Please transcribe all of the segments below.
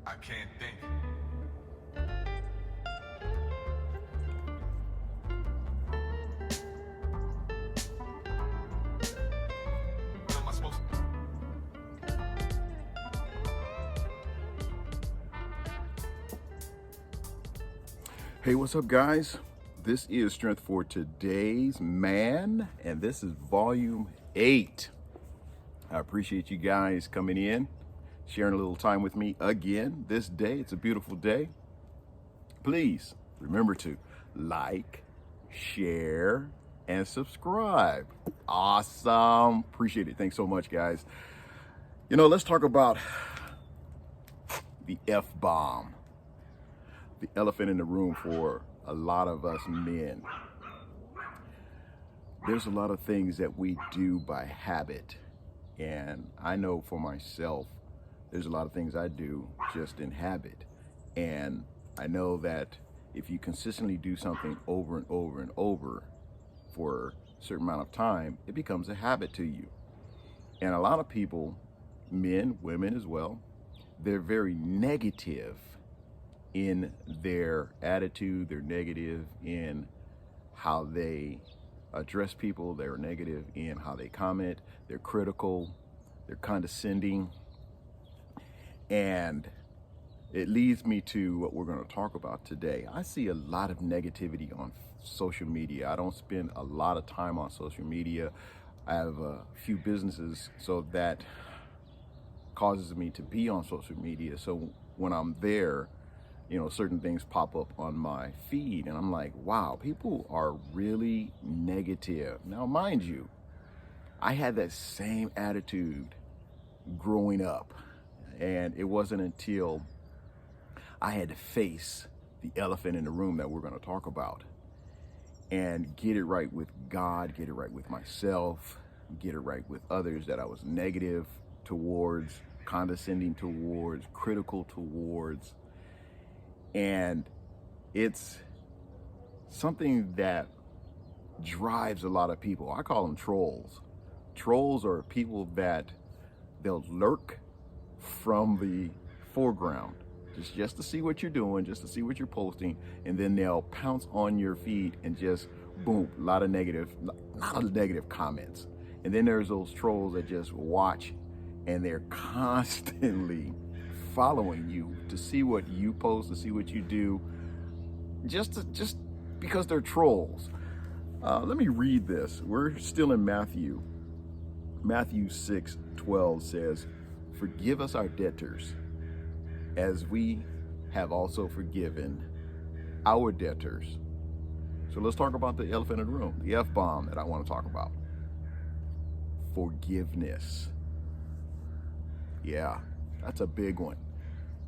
I can't think. What am I supposed to? Hey, what's up, guys? This is Strength for Today's Man, and this is volume 8. I appreciate you guys coming in, sharing a little time with me again this day. It's a beautiful day. Please remember to like, share, and subscribe. Awesome. Appreciate it. Thanks so much, guys. Let's talk about the F-bomb. The elephant in the room for a lot of us men. There's a lot of things that we do by habit. And I know for myself, there's a lot of things I do just in habit. And I know that if you consistently do something over and over and over for a certain amount of time, it becomes a habit to you. And a lot of people, men, women as well, they're very negative in their attitude. They're negative in how they address people. They're negative in how they comment. They're critical. They're condescending. And it leads me to what we're going to talk about today. I see a lot of negativity on social media. I don't spend a lot of time on social media. I have a few businesses, so that causes me to be on social media. So when I'm there, certain things pop up on my feed and I'm like, wow, people are really negative. Now, mind you, I had that same attitude growing up, and it wasn't until I had to face the elephant in the room that we're going to talk about and get it right with God, get it right with myself, get it right with others that I was negative towards, condescending towards, critical towards. And it's something that drives a lot of people. I call them trolls. Trolls are people that they'll lurk from the foreground just to see what you're doing, just to see what you're posting, and then they'll pounce on your feed and just boom, a lot of negative comments. And then there's those trolls that just watch, and they're constantly following you to see what you post, to see what you do, just because they're trolls. Let me read this. We're still in Matthew. Matthew 6:12 says, "Forgive us our debtors, as we have also forgiven our debtors." So let's talk about the elephant in the room, the F-bomb that I want to talk about. Forgiveness. Yeah, that's a big one.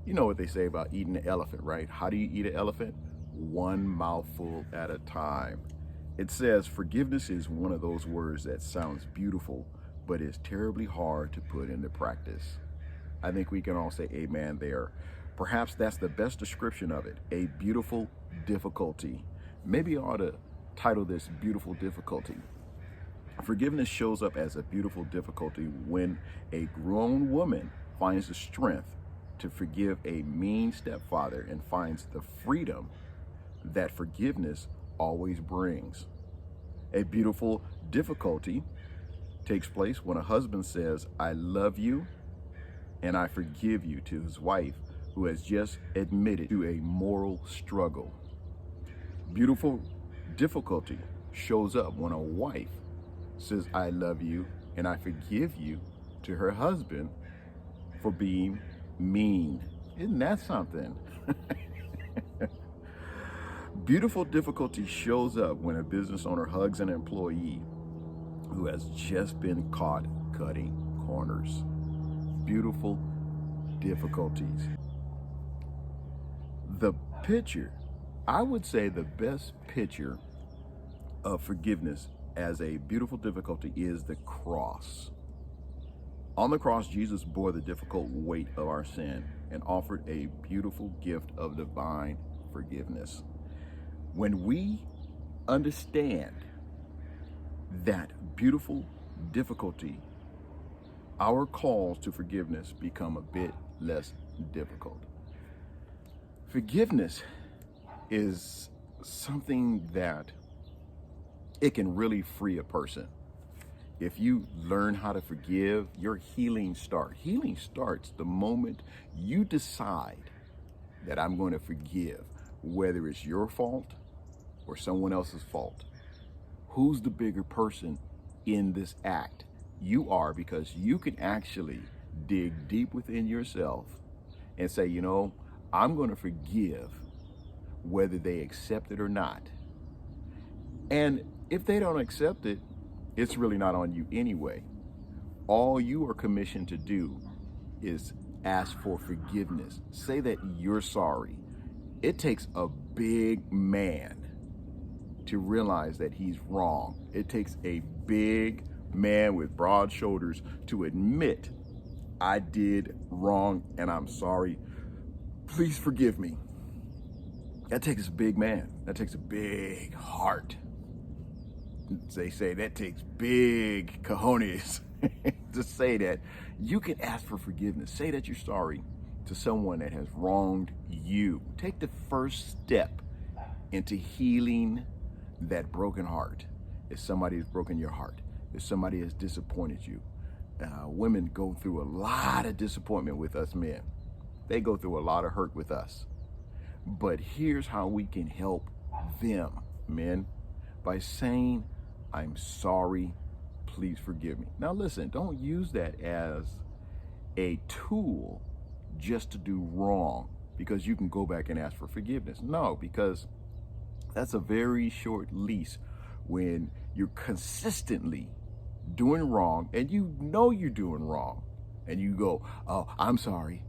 You know what they say about eating an elephant, right? How do you eat an elephant? One mouthful at a time. It says forgiveness is one of those words that sounds beautiful, but is terribly hard to put into practice. I think we can all say amen there. Perhaps that's the best description of it, a beautiful difficulty. Maybe I ought to title this Beautiful Difficulty. Forgiveness shows up as a beautiful difficulty when a grown woman finds the strength to forgive a mean stepfather and finds the freedom that forgiveness always brings. A beautiful difficulty takes place when a husband says, "I love you and I forgive you," to his wife who has just admitted to a moral struggle. Beautiful difficulty shows up when a wife says, "I love you and I forgive you," to her husband for being mean. Isn't that something? Beautiful difficulty shows up when a business owner hugs an employee who has just been caught cutting corners. Beautiful difficulties. The picture, I would say the best picture of forgiveness as a beautiful difficulty is the cross. On the cross, Jesus bore the difficult weight of our sin and offered a beautiful gift of divine forgiveness. When we understand that beautiful difficulty, our calls to forgiveness become a bit less difficult. Forgiveness is something that it can really free a person. If you learn how to forgive, your healing starts. Healing starts the moment you decide that I'm going to forgive, whether it's your fault or someone else's fault. Who's the bigger person in this act? You are, because you can actually dig deep within yourself and say, you know, I'm going to forgive whether they accept it or not. And if they don't accept it, it's really not on you anyway. All you are commissioned to do is ask for forgiveness. Say that you're sorry. It takes a big man to realize that he's wrong. It takes a big man with broad shoulders to admit, I did wrong and I'm sorry. Please forgive me. That takes a big man. That takes a big heart. They say that takes big cojones to say that. You can ask for forgiveness. Say that you're sorry to someone that has wronged you. Take the first step into healing that broken heart. If somebody has broken your heart, if somebody has disappointed you, women go through a lot of disappointment with us men. They go through a lot of hurt with us. But here's how we can help them, men, by saying, I'm sorry, please forgive me. Now listen, don't use that as a tool just to do wrong because you can go back and ask for forgiveness. No, because that's a very short leash when you're consistently doing wrong and you know you're doing wrong and you go, oh, I'm sorry,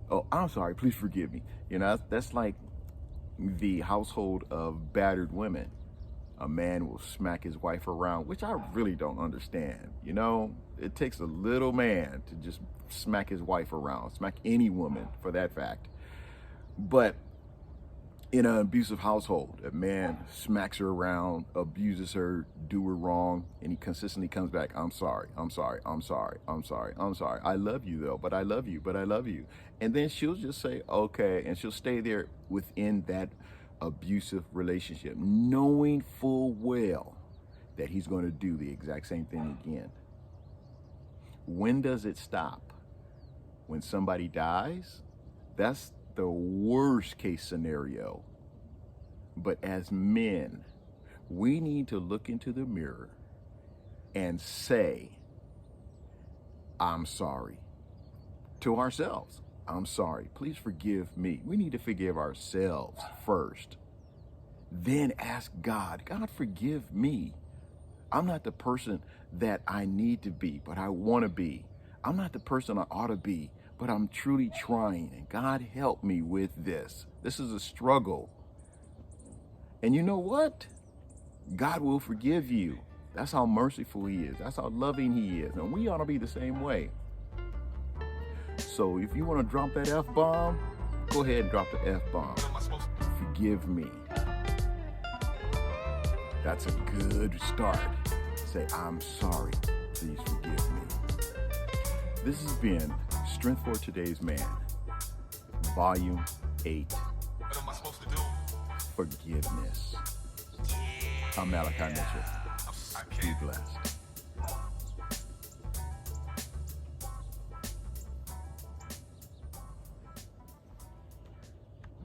please forgive me. You know, that's like the household of battered women. A man will smack his wife around, which I really don't understand. You know, it takes a little man to just smack his wife around, smack any woman for that fact. But in an abusive household, a man smacks her around, abuses her, do her wrong, and he consistently comes back, I'm sorry. I love you though, but I love you. And then she'll just say, okay, and she'll stay there within that abusive relationship, knowing full well that he's going to do the exact same thing again. When does it stop? When somebody dies? That's the worst case scenario. But as men, we need to look into the mirror and say, I'm sorry to ourselves. I'm sorry. Please forgive me. We need to forgive ourselves first. Then ask God, God, forgive me. I'm not the person that I need to be, but I want to be. I'm not the person I ought to be, but I'm truly trying. And God, help me with this. This is a struggle. And you know what? God will forgive you. That's how merciful he is. That's how loving he is. And we ought to be the same way. So if you want to drop that F-bomb, go ahead and drop the F-bomb. Forgive me. That's a good start. Say, I'm sorry. Please forgive me. This has been Strength for Today's Man, Volume 8. What am I supposed to do? Forgiveness. I'm Malachi Mitchell. Be blessed.